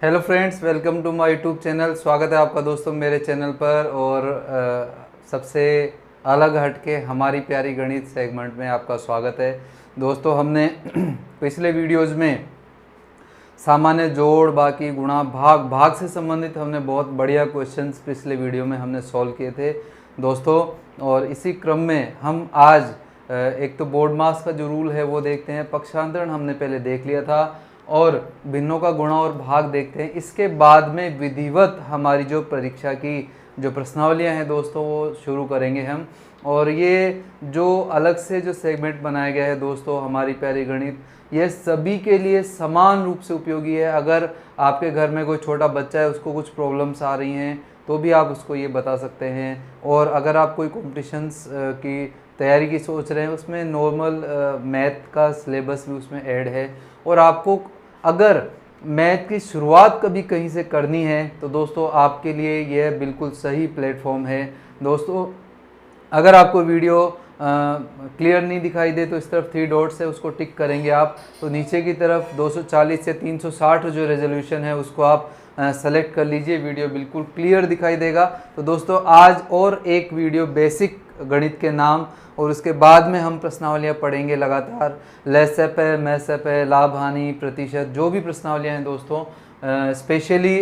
Hello friends, welcome to my YouTube channel. स्वागत है आपका दोस्तों मेरे चैनल पर। और सबसे अलग हटके हमारी प्यारी गणित सेगमेंट में आपका स्वागत है दोस्तों। हमने पिछले वीडियोस में सामान्य जोड़, बाकी गुणा, भाग से संबंधित हमने बहुत बढ़िया क्वेश्चंस पिछले वीडियो में हमने सॉल्व किए थे दोस्तों। और इसी क्रम में हम आज एक तो बोर्ड मास का जो रूल है वो देखते हैं, पक्षांतरण हमने पहले देख लिया था, और भिन्नों का गुणा और भाग देखते हैं। इसके बाद में विधिवत हमारी जो परीक्षा की जो प्रश्नावलियां हैं दोस्तों वो शुरू करेंगे हम। और ये जो अलग से जो सेगमेंट बनाया गया है दोस्तों, हमारी प्यारी गणित, ये सभी के लिए समान रूप से उपयोगी है। अगर आपके घर में कोई छोटा बच्चा है, उसको कुछ प्रॉब्लम्स आ रही हैं, तो भी आप उसको ये बता सकते हैं। और अगर आप कोई कॉम्पिटिशन्स की तैयारी की सोच रहे हैं, उसमें नॉर्मल मैथ का सिलेबस भी उसमें ऐड है। और आपको अगर मैथ की शुरुआत कभी कहीं से करनी है तो दोस्तों आपके लिए यह बिल्कुल सही प्लेटफॉर्म है दोस्तों। अगर आपको वीडियो क्लियर नहीं दिखाई दे तो इस तरफ 3 डॉट्स है, उसको टिक करेंगे आप, तो नीचे की तरफ 240 से 360 जो रेजोल्यूशन है उसको आप सेलेक्ट कर लीजिए। वीडियो बिल्कुल क्लियर दिखाई देगा। तो दोस्तों आज और एक वीडियो बेसिक गणित के नाम, और उसके बाद में हम प्रश्नावलियाँ पढ़ेंगे लगातार। लेसेप है, मैसेप है, लाभ हानि, प्रतिशत, जो भी प्रश्नावलियाँ हैं दोस्तों, स्पेशली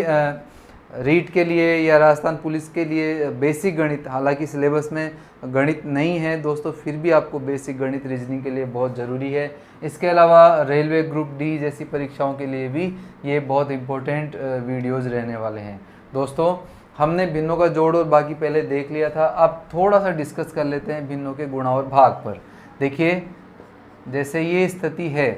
रीट के लिए या राजस्थान पुलिस के लिए बेसिक गणित, हालांकि सिलेबस में गणित नहीं है दोस्तों, फिर भी आपको बेसिक गणित रीजनिंग के लिए बहुत ज़रूरी है। इसके अलावा रेलवे ग्रुप डी जैसी परीक्षाओं के लिए भी ये बहुत इम्पोर्टेंट वीडियोज़ रहने वाले हैं दोस्तों। हमने भिन्नों का जोड़ और बाकी पहले देख लिया था। अब थोड़ा सा डिस्कस कर लेते हैं भिन्नों के गुणा और भाग पर। देखिए, जैसे ये स्थिति है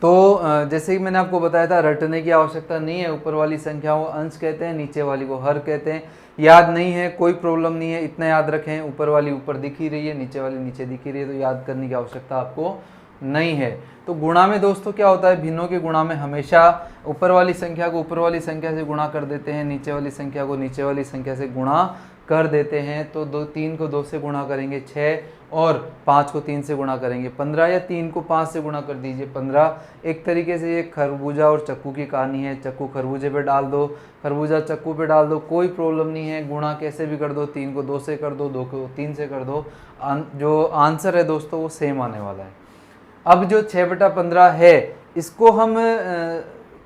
तो जैसे कि मैंने आपको बताया था, रटने की आवश्यकता नहीं है। ऊपर वाली संख्याओं को अंश कहते हैं, नीचे वाली को हर कहते हैं। याद नहीं है कोई प्रॉब्लम नहीं है, इतना याद रखें, ऊपर वाली ऊपर दिख ही रही है, नीचे वाली नीचे दिख ही रही है, तो याद करने की आवश्यकता आपको नहीं है। तो गुणा में दोस्तों क्या होता है, भिन्नों के गुणा में हमेशा ऊपर वाली संख्या को ऊपर वाली संख्या से गुणा कर देते हैं, नीचे वाली संख्या को नीचे वाली संख्या से गुणा कर देते हैं। तो 3 को 2 से गुणा करेंगे 6, और 5 को 3 से गुणा करेंगे 15, या 3 को 5 से गुणा कर दीजिए 15। एक तरीके से ये खरबूजा और चक्कू की कहानी है। चक्कू खरबूजे पे डाल दो, खरबूजा चक्कू पे डाल दो, कोई प्रॉब्लम नहीं है। गुणा कैसे भी कर दो, 3 को 2 से कर दो, 2 को 3 से कर दो, जो आंसर है दोस्तों वो सेम आने वाला है। अब जो 6/15 है, इसको हम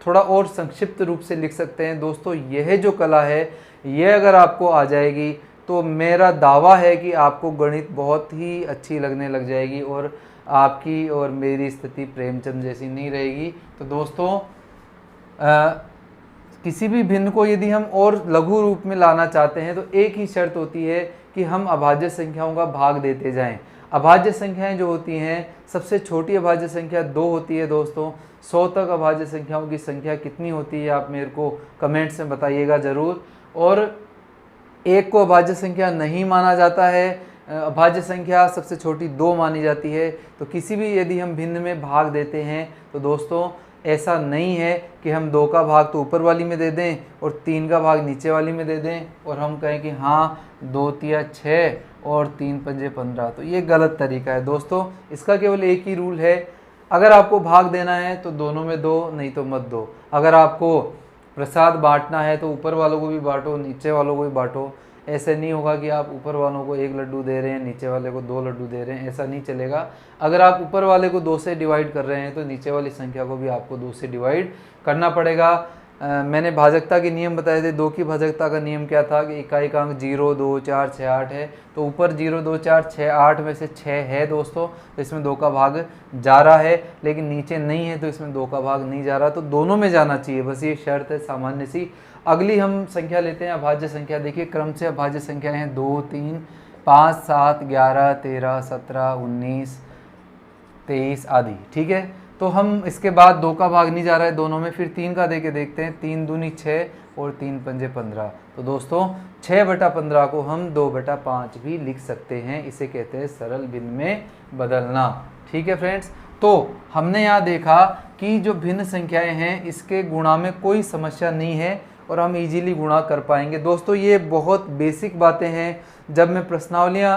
थोड़ा और संक्षिप्त रूप से लिख सकते हैं दोस्तों। यह जो कला है, यह अगर आपको आ जाएगी तो मेरा दावा है कि आपको गणित बहुत ही अच्छी लगने लग जाएगी, और आपकी और मेरी स्थिति प्रेमचंद जैसी नहीं रहेगी। तो दोस्तों किसी भी भिन्न को यदि हम और लघु रूप में लाना चाहते हैं तो एक ही शर्त होती है कि हम अभाज्य संख्याओं का भाग देते जाएं। अभाज्य संख्याएं जो होती हैं, सबसे छोटी अभाज्य संख्या 2 होती है दोस्तों। 100 तक अभाज्य संख्याओं की संख्या कितनी होती है आप मेरे को कमेंट्स में बताइएगा ज़रूर। और 1 को अभाज्य संख्या नहीं माना जाता है, अभाज्य संख्या सबसे छोटी 2 मानी जाती है। तो किसी भी यदि हम भिन्न में भाग देते हैं तो दोस्तों ऐसा नहीं है कि हम 2 का भाग तो ऊपर वाली में दे दें और 3 का भाग नीचे वाली में दे दें और हम कहें कि हाँ 2 तिया 6 और 3 पंजे 15। तो ये गलत तरीका है दोस्तों। इसका केवल एक ही रूल है, अगर आपको भाग देना है तो दोनों में दो, नहीं तो मत दो। अगर आपको प्रसाद बांटना है तो ऊपर वालों को भी बांटो, नीचे वालों को भी बांटो। ऐसे नहीं होगा कि आप ऊपर वालों को 1 लड्डू दे रहे हैं, नीचे वाले को 2 लड्डू दे रहे हैं, ऐसा नहीं चलेगा। अगर आप ऊपर वाले को 2 से डिवाइड कर रहे हैं तो नीचे वाली संख्या को भी आपको 2 से डिवाइड करना पड़ेगा। मैंने भाजकता के नियम बताए थे। 2 की भाजकता का नियम क्या था कि इकाई का अंक 0, 2, 4, 6, 8 है। तो ऊपर 0, 2, 4, 6, 8 में से 6 है दोस्तों, तो इसमें 2 का भाग जा रहा है। लेकिन नीचे नहीं है तो इसमें 2 का भाग नहीं जा रहा, तो दोनों में जाना चाहिए, बस ये शर्त है सामान्य सी। अगली हम संख्या लेते हैं अभाज्य संख्या। देखिए क्रम से अभाज्य संख्या हैं 2, 3, 5, 7, 11, 13, 17, 19, 23 आदि। ठीक है, तो हम इसके बाद 2 का भाग नहीं जा रहा है दोनों में, फिर 3 का दे के देखते हैं। 3 दूनी 6 और 3 पंजे 15। तो दोस्तों 6/15 को हम 2/5 भी लिख सकते हैं। इसे कहते हैं सरल भिन्न में बदलना। ठीक है फ्रेंड्स, तो हमने यहाँ देखा कि जो भिन्न संख्याएं हैं इसके गुणा में कोई समस्या नहीं है, और हम इजीली गुणा कर पाएंगे। दोस्तों ये बहुत बेसिक बातें हैं, जब मैं प्रश्नावलियाँ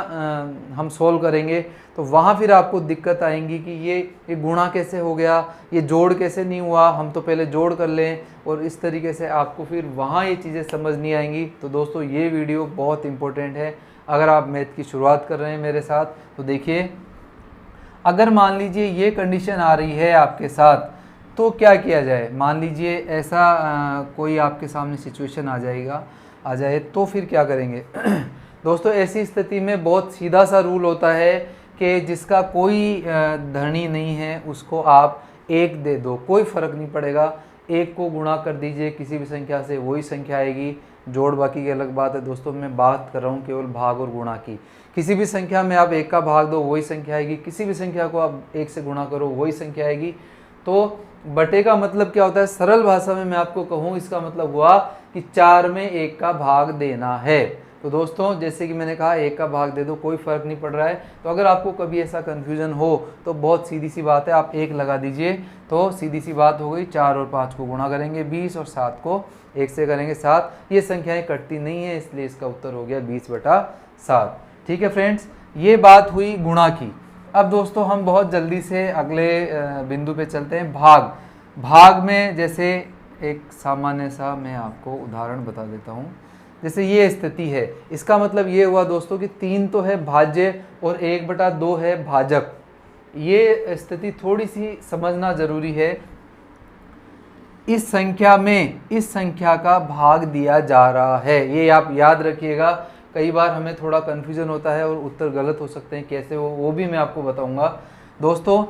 हम सोल्व करेंगे तो वहाँ फिर आपको दिक्कत आएंगी कि ये गुणा कैसे हो गया, ये जोड़ कैसे नहीं हुआ, हम तो पहले जोड़ कर लें, और इस तरीके से आपको फिर वहाँ ये चीज़ें समझ नहीं आएंगी। तो दोस्तों ये वीडियो बहुत इंपॉर्टेंट है। अगर आप मैथ की शुरुआत कर रहे हैं मेरे साथ तो देखिए, अगर मान लीजिए ये कंडीशन आ रही है आपके साथ तो क्या किया जाए। मान लीजिए ऐसा कोई आपके सामने सिचुएशन आ जाए तो फिर क्या करेंगे। दोस्तों ऐसी स्थिति में बहुत सीधा सा रूल होता है कि जिसका कोई धनी नहीं है उसको आप 1 दे दो, कोई फ़र्क नहीं पड़ेगा। 1 को गुणा कर दीजिए किसी भी संख्या से, वही संख्या आएगी। जोड़ बाकी की अलग बात है दोस्तों, मैं बात कर रहा हूँ केवल भाग और गुणा की। किसी भी संख्या में आप 1 का भाग दो वही संख्या आएगी, किसी भी संख्या को आप 1 से गुणा करो वही संख्या आएगी। तो बटे का मतलब क्या होता है, सरल भाषा में मैं आपको कहूँ इसका मतलब हुआ कि 4 में 1 का भाग देना है। तो दोस्तों जैसे कि मैंने कहा 1 का भाग दे दो, कोई फ़र्क नहीं पड़ रहा है। तो अगर आपको कभी ऐसा कन्फ्यूज़न हो तो बहुत सीधी सी बात है, आप 1 लगा दीजिए तो सीधी सी बात हो गई। 4 और 5 को गुणा करेंगे 20 और 7 को 1 से करेंगे 7। ये संख्याएं कटती नहीं है इसलिए इसका उत्तर हो गया 20/7। ठीक है फ्रेंड्स, ये बात हुई गुणा की। अब दोस्तों हम बहुत जल्दी से अगले बिंदु पे चलते हैं, भाग में जैसे एक सामान्य सा मैं आपको उदाहरण बता देता हूँ। जैसे ये स्थिति है, इसका मतलब ये हुआ दोस्तों कि 3 तो है भाज्य और 1/2 है भाजक। ये स्थिति थोड़ी सी समझना जरूरी है। इस संख्या में इस संख्या का भाग दिया जा रहा है, ये आप याद रखिएगा। कई बार हमें थोड़ा कन्फ्यूजन होता है और उत्तर गलत हो सकते हैं, कैसे वो भी मैं आपको बताऊंगा। दोस्तों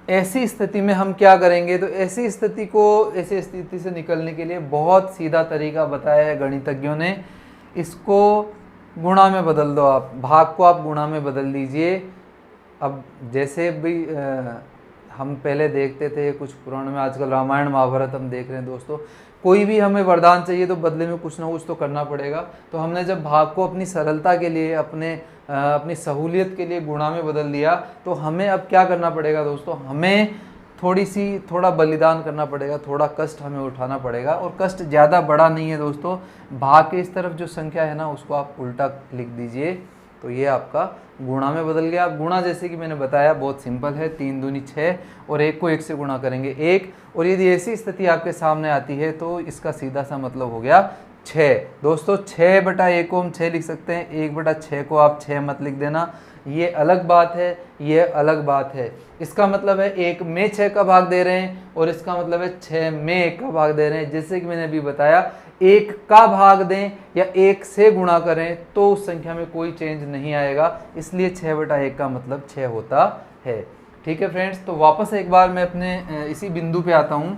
ऐसी स्थिति में हम क्या करेंगे, तो ऐसी स्थिति से निकलने के लिए बहुत सीधा तरीका बताया है गणितज्ञों ने। इसको गुणा में बदल दो, आप भाग को आप गुणा में बदल दीजिए। अब जैसे भी हम पहले देखते थे कुछ पुराण में, आजकल रामायण महाभारत हम देख रहे हैं दोस्तों, कोई भी हमें वरदान चाहिए तो बदले में कुछ ना कुछ तो करना पड़ेगा। तो हमने जब भाग को अपनी सरलता के लिए, अपनी सहूलियत के लिए गुणा में बदल दिया, तो हमें अब क्या करना पड़ेगा दोस्तों, हमें थोड़ा बलिदान करना पड़ेगा, थोड़ा कष्ट हमें उठाना पड़ेगा। और कष्ट ज़्यादा बड़ा नहीं है दोस्तों, भाग के इस तरफ जो संख्या है ना उसको आप उल्टा लिख दीजिए, तो ये आपका गुणा में बदल गया। गुणा जैसे कि मैंने बताया बहुत सिंपल है, 3 दूनी 6 और 1 को 1 से गुणा करेंगे 1। और यदि ऐसी स्थिति आपके सामने आती है तो इसका सीधा सा मतलब हो गया 6। दोस्तों 6/1 को हम 6 लिख सकते हैं, 1/6 को आप 6 मत लिख देना, ये अलग बात है, ये अलग बात है। इसका मतलब है 1 में 6 का भाग दे रहे हैं और इसका मतलब है 6 में 1 का भाग दे रहे हैं। जैसे कि मैंने अभी बताया, 1 का भाग दें या 1 से गुणा करें तो उस संख्या में कोई चेंज नहीं आएगा, इसलिए 6/1 का मतलब 6 होता है। ठीक है फ्रेंड्स, तो वापस एक बार मैं अपने इसी बिंदु पे आता हूँ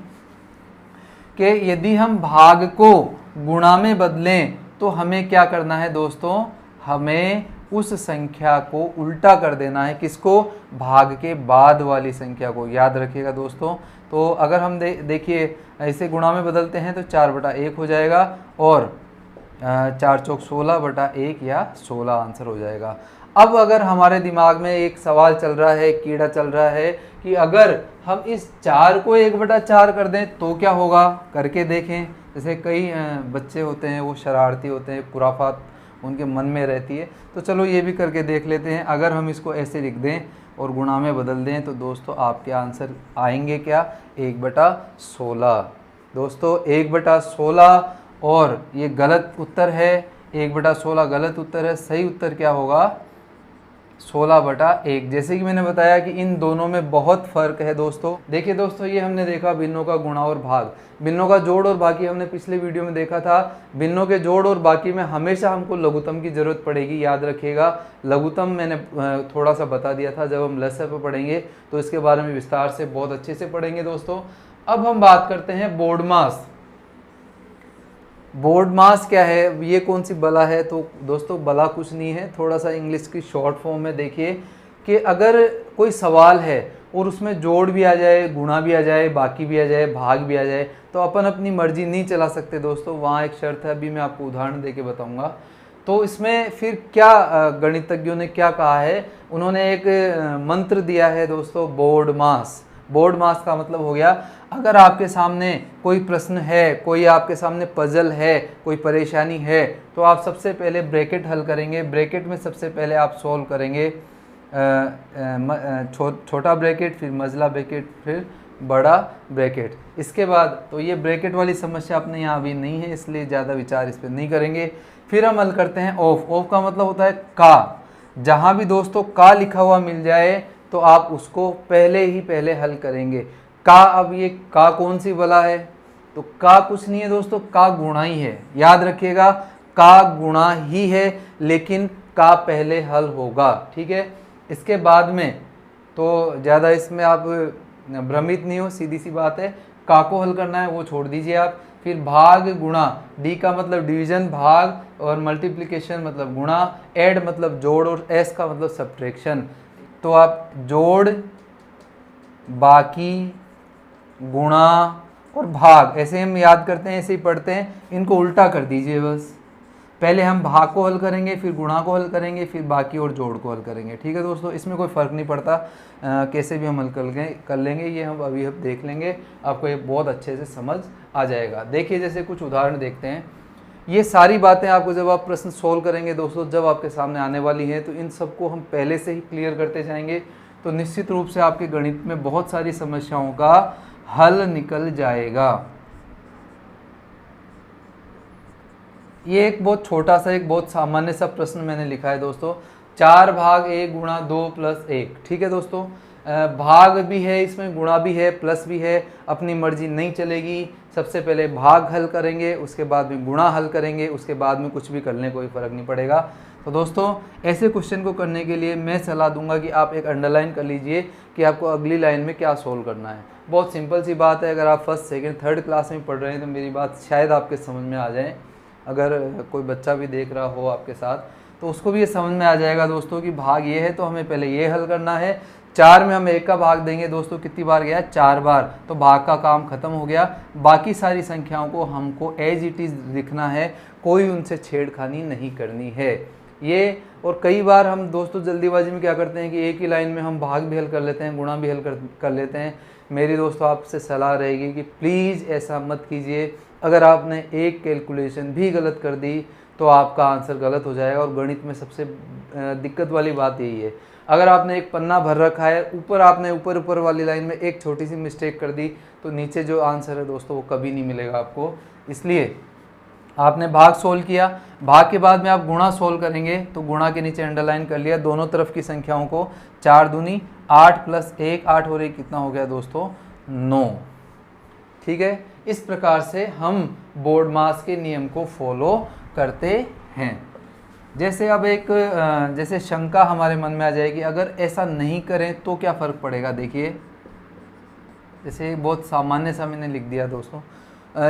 कि यदि हम भाग को गुणा में बदलें तो हमें क्या करना है दोस्तों, हमें उस संख्या को उल्टा कर देना है। किसको, भाग के बाद वाली संख्या को, याद रखिएगा दोस्तों। तो अगर हम देखिए ऐसे गुणा में बदलते हैं तो 4/1 हो जाएगा और 4 चौक 16/1 या 16 आंसर हो जाएगा। अब अगर हमारे दिमाग में एक सवाल चल रहा है, एक कीड़ा चल रहा है कि अगर हम इस 4 को 1/4 कर दें तो क्या होगा, करके देखें। जैसे कई बच्चे होते हैं वो शरारती होते हैं, खुराफात उनके मन में रहती है, तो चलो ये भी करके देख लेते हैं। अगर हम इसको ऐसे लिख दें और गुणा में बदल दें तो दोस्तों आपके आंसर आएंगे क्या, 1/16। दोस्तों 1/16 और ये गलत उत्तर है, 1/16 गलत उत्तर है। सही उत्तर क्या होगा, 16/1। जैसे कि मैंने बताया कि इन दोनों में बहुत फ़र्क है दोस्तों। देखिए दोस्तों, ये हमने देखा भिन्नों का गुणा और भाग, भिन्नों का जोड़ और बाकी हमने पिछले वीडियो में देखा था। भिन्नों के जोड़ और बाकी में हमेशा हमको लघुत्तम की ज़रूरत पड़ेगी, याद रखिएगा। लघुत्तम मैंने थोड़ा सा बता दिया था, जब हम लसाअ पर पढ़ेंगे तो इसके बारे में विस्तार से बहुत अच्छे से पढ़ेंगे दोस्तों। अब हम बात करते हैं बोर्ड मास। बोर्ड मास क्या है, ये कौन सी बला है, तो दोस्तों बला कुछ नहीं है, थोड़ा सा इंग्लिश की शॉर्ट फॉर्म में देखिए कि अगर कोई सवाल है और उसमें जोड़ भी आ जाए, गुणा भी आ जाए, बाकी भी आ जाए, भाग भी आ जाए, तो अपन अपनी मर्जी नहीं चला सकते दोस्तों, वहाँ एक शर्त है, अभी मैं आपको उदाहरण देके बताऊंगा। तो इसमें फिर क्या गणितज्ञों ने क्या कहा है, उन्होंने एक मंत्र दिया है दोस्तों, बोर्ड मास। बोर्ड मास का मतलब हो गया, अगर आपके सामने कोई प्रश्न है, कोई आपके सामने पजल है, कोई परेशानी है, तो आप सबसे पहले ब्रैकेट हल करेंगे। ब्रैकेट में सबसे पहले आप सॉल्व करेंगे छोटा ब्रैकेट, फिर मझला ब्रैकेट, फिर बड़ा ब्रैकेट। इसके बाद तो ये ब्रैकेट वाली समस्या अपने यहाँ अभी नहीं है, इसलिए ज़्यादा विचार इस पर नहीं करेंगे। फिर हम हल करते हैं ऑफ। ऑफ का मतलब होता है का। जहाँ भी दोस्तों का लिखा हुआ मिल जाए तो आप उसको पहले हल करेंगे। का, अब ये का कौन सी बला है, तो का कुछ नहीं है दोस्तों, का गुणा ही है। याद रखिएगा, का गुणा ही है, लेकिन का पहले हल होगा, ठीक है। इसके बाद में तो ज़्यादा इसमें आप भ्रमित नहीं हो, सीधी सी बात है। का को हल करना है वो छोड़ दीजिए आप। फिर भाग गुणा, डी का मतलब डिवीजन, भाग, और मल्टीप्लिकेशन मतलब गुणा, ऐड मतलब जोड़, और एस का मतलब सब्ट्रैक्शन। तो आप जोड़, बाकी, गुणा और भाग ऐसे हम याद करते हैं, ऐसे ही पढ़ते हैं, इनको उल्टा कर दीजिए बस। पहले हम भाग को हल करेंगे, फिर गुणा को हल करेंगे, फिर बाकी और जोड़ को हल करेंगे, ठीक है दोस्तों। इसमें कोई फ़र्क नहीं पड़ता, कैसे भी हम हल कर लेंगे, ये हम अभी देख लेंगे, आपको ये बहुत अच्छे से समझ आ जाएगा। देखिए जैसे कुछ उदाहरण देखते हैं। ये सारी बातें आपको जब आप प्रश्न सोल्व करेंगे दोस्तों, जब आपके सामने आने वाली हैं, तो इन सबको हम पहले से ही क्लियर करते जाएंगे, तो निश्चित रूप से आपके गणित में बहुत सारी समस्याओं का हल निकल जाएगा। ये एक बहुत छोटा सा, एक बहुत सामान्य सा प्रश्न मैंने लिखा है दोस्तों, 4 भाग 1 गुणा 2 प्लस 1, ठीक है दोस्तों। भाग भी है इसमें, गुणा भी है, प्लस भी है, अपनी मर्जी नहीं चलेगी। सबसे पहले भाग हल करेंगे, उसके बाद में गुणा हल करेंगे, उसके बाद में कुछ भी कर लें, कोई फ़र्क नहीं पड़ेगा। तो दोस्तों ऐसे क्वेश्चन को करने के लिए मैं सलाह दूंगा कि आप एक अंडरलाइन कर लीजिए कि आपको अगली लाइन में क्या सोल्व करना है। बहुत सिंपल सी बात है, अगर आप फर्स्ट सेकंड थर्ड क्लास में पढ़ रहे हैं तो मेरी बात शायद आपके समझ में आ जाए। अगर कोई बच्चा भी देख रहा हो आपके साथ तो उसको भी ये समझ में आ जाएगा दोस्तों कि भाग ये है तो हमें पहले ये हल करना है। 4 में हम 1 का भाग देंगे दोस्तों, कितनी बार गया, 4 बार, तो भाग का काम खत्म हो गया। बाकी सारी संख्याओं को हमको एज इट इज़ लिखना है, कोई उनसे छेड़खानी नहीं करनी है ये। और कई बार हम दोस्तों जल्दीबाजी में क्या करते हैं कि एक ही लाइन में हम भाग भी हल कर लेते हैं, गुणा भी हल कर लेते हैं। मेरी दोस्तों आपसे सलाह रहेगी कि प्लीज़ ऐसा मत कीजिए। अगर आपने एक कैलकुलेशन भी गलत कर दी तो आपका आंसर गलत हो जाएगा। और गणित में सबसे दिक्कत वाली बात यही है, अगर आपने एक पन्ना भर रखा है, ऊपर आपने ऊपर वाली लाइन में एक छोटी सी मिस्टेक कर दी तो नीचे जो आंसर है दोस्तों वो कभी नहीं मिलेगा आपको। इसलिए आपने भाग सोल्व किया, भाग के बाद में आप गुणा सोल्व करेंगे, तो गुणा के नीचे अंडरलाइन कर लिया दोनों तरफ की संख्याओं को। 4 दूनी 8 प्लस 1, 8 और 1 कितना हो गया दोस्तों, 9, ठीक है। इस प्रकार से हम बोर्ड मास के नियम को फॉलो करते हैं। जैसे अब एक जैसे शंका हमारे मन में आ जाएगी, अगर ऐसा नहीं करें तो क्या फ़र्क पड़ेगा। देखिए जैसे बहुत सामान्य सा मैंने लिख दिया दोस्तों,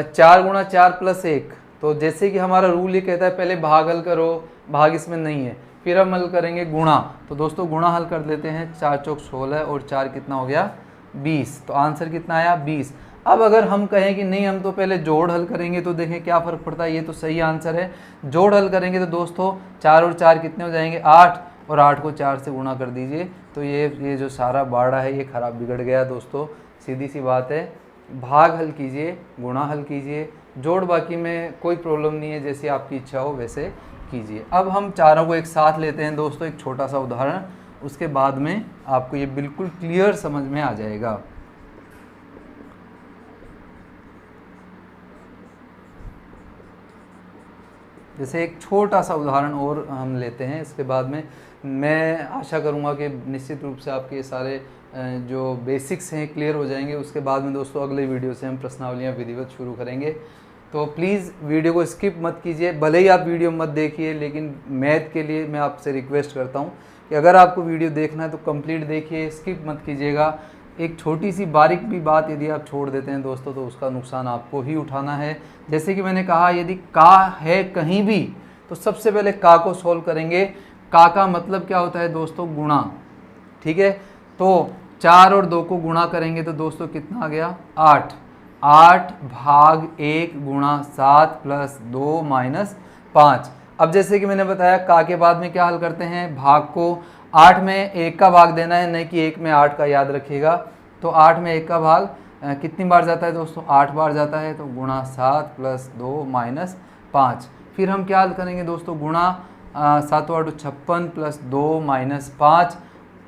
4 गुणा 4 प्लस 1, तो जैसे कि हमारा रूल ये कहता है पहले भाग हल करो, भाग इसमें नहीं है, फिर हम हल करेंगे गुणा। तो दोस्तों गुणा हल कर देते हैं, 4 चौक 16 और 4 कितना हो गया 20, तो आंसर कितना आया 20। अब अगर हम कहें कि नहीं हम तो पहले जोड़ हल करेंगे, तो देखें क्या फ़र्क पड़ता है, ये तो सही आंसर है। जोड़ हल करेंगे तो दोस्तों 4 और 4 कितने हो जाएंगे 8, और 8 को 4 से गुणा कर दीजिए, तो ये जो सारा बाड़ा है ये खराब बिगड़ गया दोस्तों। सीधी सी बात है, भाग हल कीजिए, गुणा हल कीजिए, जोड़ बाकी में कोई प्रॉब्लम नहीं है, जैसी आपकी इच्छा हो वैसे कीजिए। अब हम चारों को एक साथ लेते हैं दोस्तों, एक छोटा सा उदाहरण, उसके बाद में आपको ये बिल्कुल क्लियर समझ में आ जाएगा। जैसे एक छोटा सा उदाहरण और हम लेते हैं, इसके बाद में मैं आशा करूंगा कि निश्चित रूप से आपके ये सारे जो बेसिक्स हैं क्लियर हो जाएंगे। उसके बाद में दोस्तों अगले वीडियो से हम प्रश्नावलियाँ विधिवत शुरू करेंगे, तो प्लीज़ वीडियो को स्किप मत कीजिए। भले ही आप वीडियो मत देखिए, लेकिन मैथ के लिए मैं आपसे रिक्वेस्ट करता हूँ कि अगर आपको वीडियो देखना है तो कंप्लीट देखिए, स्किप मत कीजिएगा। एक छोटी सी बारीक भी बात यदि आप छोड़ देते हैं दोस्तों तो उसका नुकसान आपको ही उठाना है। जैसे कि मैंने कहा, यदि का है कहीं भी तो सबसे पहले का को सॉल्व करेंगे। का मतलब क्या होता है दोस्तों, गुणा, ठीक है। तो 4 और 2 को गुणा करेंगे तो दोस्तों कितना आ गया 8, 8 भाग 1 गुणा 7 प्लस 2 माइनस 5। अब जैसे कि मैंने बताया का के बाद में क्या हल करते हैं, भाग को 8 में 1 का भाग देना है, नहीं कि 1 में 8 का, याद रखिएगा। तो 8 में 1 का भाग कितनी बार जाता है दोस्तों? 8 बार जाता है। तो गुणा 7 + 2 - 5। फिर हम क्या हल करेंगे दोस्तों? गुणा 7 × 8 = 56 + 2 - 5।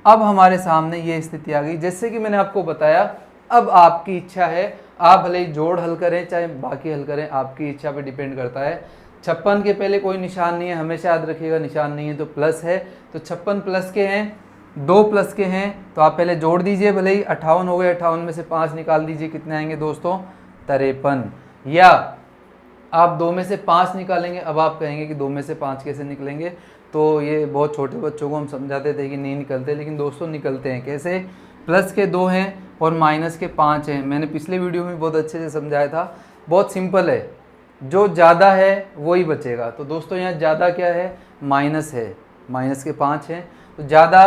अब हमारे सामने ये स्थिति आ गई। जैसे कि मैंने आपको बताया, अब आपकी इच्छा है, आप भले ही जोड़ हल करें चाहे बाकी हल करें, आपकी इच्छा पे डिपेंड करता है। 56 के पहले कोई निशान नहीं है, हमेशा याद रखिएगा, निशान नहीं है तो प्लस है। तो 56 प्लस के हैं, 2 प्लस के हैं, तो आप पहले जोड़ दीजिए। भले ही 58 हो गए, 58 में से 5 निकाल दीजिए, कितने आएंगे दोस्तों? 53। या आप 2 में से 5 निकालेंगे। अब आप कहेंगे कि 2 में से 5 कैसे निकलेंगे? तो ये बहुत छोटे बच्चों को हम समझाते थे कि नहीं निकलते, लेकिन दोस्तों निकलते हैं। कैसे? प्लस के 2 हैं और माइनस के 5 हैं। मैंने पिछले वीडियो में बहुत अच्छे से समझाया था। बहुत सिंपल है, जो ज़्यादा है वही बचेगा। तो दोस्तों यहाँ ज़्यादा क्या है? माइनस है, माइनस के 5 हैं। तो ज़्यादा,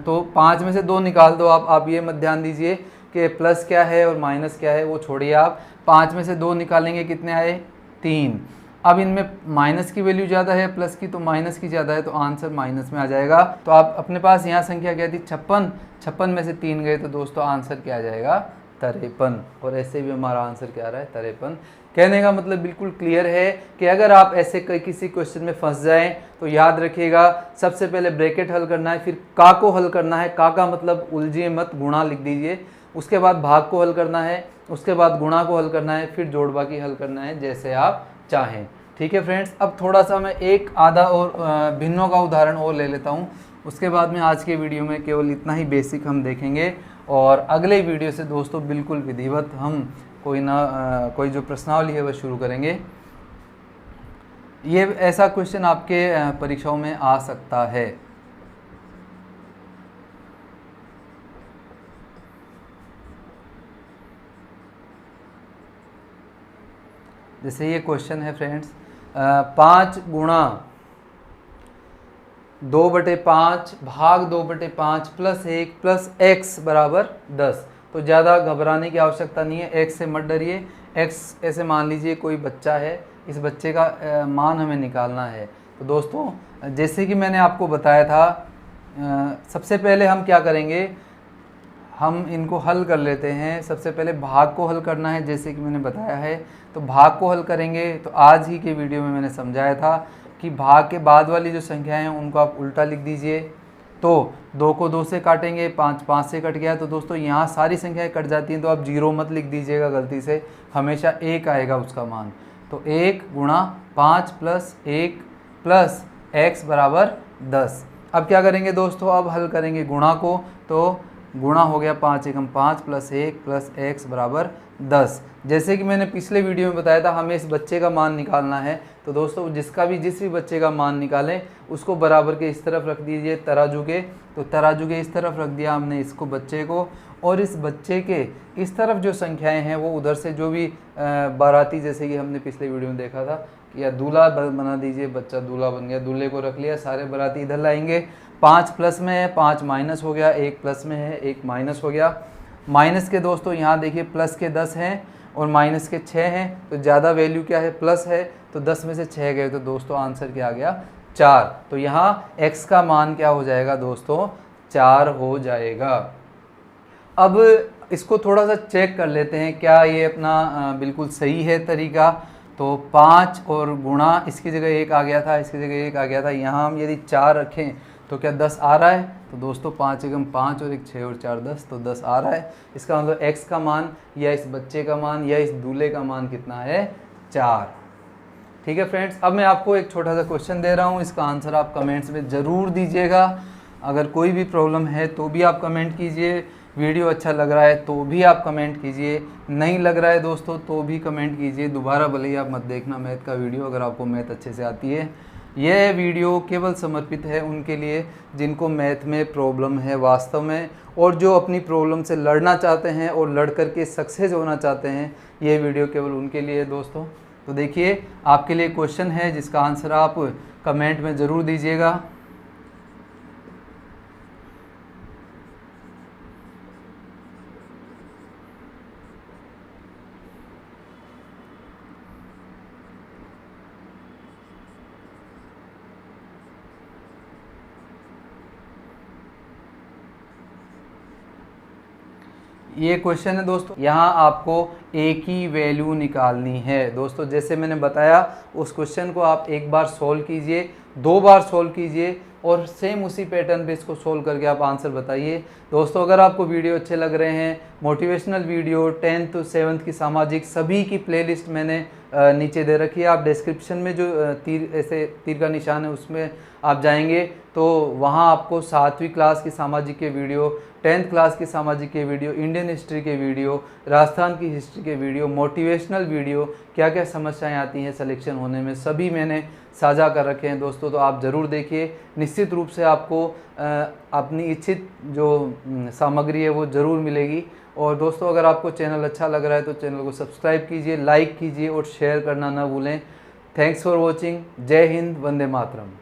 तो 5 में से 2 निकाल दो आप ये मत ध्यान दीजिए कि प्लस क्या है और माइनस क्या है, वो छोड़िए आप। 5 में से 2 निकालेंगे, कितने आए? 3। अब इनमें माइनस की वैल्यू ज़्यादा है प्लस की, तो माइनस की ज़्यादा है, तो आंसर माइनस में आ जाएगा। तो आप अपने पास यहाँ संख्या क्या थी? 56। 56 में से 3 गए, तो दोस्तों आंसर क्या आ जाएगा? 53। और ऐसे भी हमारा आंसर क्या आ रहा है? 53। कहने का मतलब बिल्कुल क्लियर है कि अगर आप ऐसे किसी क्वेश्चन में फंस जाएं तो याद रखिएगा, सबसे पहले ब्रैकेट हल करना है, फिर का को हल करना है। का मतलब उलझिए मत, गुणा लिख दीजिए। उसके बाद भाग को हल करना है, उसके बाद गुणा को हल करना है, फिर जोड़ बाकी हल करना है, जैसे आप चाहें। ठीक है फ्रेंड्स, अब थोड़ा सा मैं एक आधा और भिन्नों का उदाहरण और ले लेता हूँ। उसके बाद में आज के वीडियो में केवल इतना ही बेसिक हम देखेंगे, और अगले वीडियो से दोस्तों बिल्कुल विधिवत हम कोई जो प्रश्नावली है वह शुरू करेंगे। ये ऐसा क्वेश्चन आपके परीक्षाओं में आ सकता है। जैसे ये क्वेश्चन है फ्रेंड्स, 5 गुणा 2/5 भाग 2/5 + 1 + x = 10। तो ज़्यादा घबराने की आवश्यकता नहीं है, x से मत डरिए। x ऐसे मान लीजिए कोई बच्चा है, इस बच्चे का मान हमें निकालना है। तो दोस्तों जैसे कि मैंने आपको बताया था, सबसे पहले हम क्या करेंगे, हम इनको हल कर लेते हैं। सबसे पहले भाग को हल करना है, जैसे कि मैंने बताया है। तो भाग को हल करेंगे, तो आज ही के वीडियो में मैंने समझाया था कि भाग के बाद वाली जो संख्याएं हैं उनको आप उल्टा लिख दीजिए। तो 2 को 2 से काटेंगे, 5 5 से कट गया। तो दोस्तों यहाँ सारी संख्याएं कट जाती हैं, तो आप 0 मत लिख दीजिएगा गलती से, हमेशा 1 आएगा उसका मान। तो 1 गुणा 5 + 1 + x = 10। अब क्या करेंगे दोस्तों? अब हल करेंगे गुणा को। तो गुणा हो गया 5 एकम 5 + 1 + x = 10। जैसे कि मैंने पिछले वीडियो में बताया था, हमें इस बच्चे का मान निकालना है। तो दोस्तों जिस भी बच्चे का मान निकालें, उसको बराबर के इस तरफ रख दीजिए तराजू के। तो तराजू के इस तरफ रख दिया हमने इसको, बच्चे को, और इस बच्चे के इस तरफ जो संख्याएं हैं वो उधर से जो भी बाराती, जैसे कि हमने पिछले वीडियो में देखा था कि या दूल्हा बना दीजिए, बच्चा दूल्हा बन गया, दूल्हे को रख लिया, सारे बाराती इधर लाएंगे। 5 प्लस में है, 5 माइनस हो गया, 1 प्लस में है, 1 माइनस हो गया। माइनस के दोस्तों यहाँ देखिए प्लस के 10 हैं और माइनस के 6 हैं, तो ज़्यादा वैल्यू क्या है? प्लस है। तो 10 में से 6 गए, तो दोस्तों आंसर क्या आ गया? 4। तो यहाँ x का मान क्या हो जाएगा दोस्तों? 4 हो जाएगा। अब इसको थोड़ा सा चेक कर लेते हैं, क्या ये अपना बिल्कुल सही है तरीका। तो 5 और गुणा, इसकी जगह 1 आ गया था, इसकी जगह 1 आ गया था। यहाँ हम यदि 4 रखें तो क्या 10 आ रहा है? तो दोस्तों 5 एकम 5 और 1 6 और 4 10, तो 10 आ रहा है। इसका मतलब x का मान या इस बच्चे का मान या इस दूल्हे का मान कितना है? 4। ठीक है फ्रेंड्स, अब मैं आपको एक छोटा सा क्वेश्चन दे रहा हूँ, इसका आंसर आप कमेंट्स में ज़रूर दीजिएगा। अगर कोई भी प्रॉब्लम है तो भी आप कमेंट कीजिए, वीडियो अच्छा लग रहा है तो भी आप कमेंट कीजिए, नहीं लग रहा है दोस्तों तो भी कमेंट कीजिए। दोबारा भले ही आप मत देखना मैथ का वीडियो, अगर आपको मैथ अच्छे से आती है। यह वीडियो केवल समर्पित है उनके लिए जिनको मैथ में प्रॉब्लम है वास्तव में, और जो अपनी प्रॉब्लम से लड़ना चाहते हैं और लड़ करके सक्सेस होना चाहते हैं। ये वीडियो केवल उनके लिए है दोस्तों। तो देखिए, आपके लिए क्वेश्चन है जिसका आंसर आप कमेंट में ज़रूर दीजिएगा। ये क्वेश्चन है दोस्तों, यहाँ आपको ए की वैल्यू निकालनी है। दोस्तों जैसे मैंने बताया उस क्वेश्चन को आप एक बार सोल्व कीजिए, 2 बार सोल्व कीजिए और सेम उसी पैटर्न पे इसको सोल्व करके आप आंसर बताइए। दोस्तों अगर आपको वीडियो अच्छे लग रहे हैं, motivational video 10th to 7th की सामाजिक सभी की प्लेलिस्ट मैंने नीचे दे रखी है। आप डिस्क्रिप्शन में जो तीर ऐसे तीर का निशान है उसमें आप जाएंगे तो वहाँ आपको 7वीं क्लास की सामाजिक के वीडियो, 10th क्लास की सामाजिक के वीडियो, इंडियन हिस्ट्री के वीडियो, राजस्थान की हिस्ट्री के वीडियो, मोटिवेशनल वीडियो, क्या क्या समस्याएं आती हैं सिलेक्शन होने में, सभी मैंने साझा कर रखे हैं दोस्तों। तो आप ज़रूर देखिए, निश्चित रूप से आपको अपनी इच्छित जो सामग्री है वो ज़रूर मिलेगी। और दोस्तों अगर आपको चैनल अच्छा लग रहा है तो चैनल को सब्सक्राइब कीजिए, लाइक कीजिए और शेयर करना ना भूलें। Thanks for watching. जय हिंद, वंदे मातरम।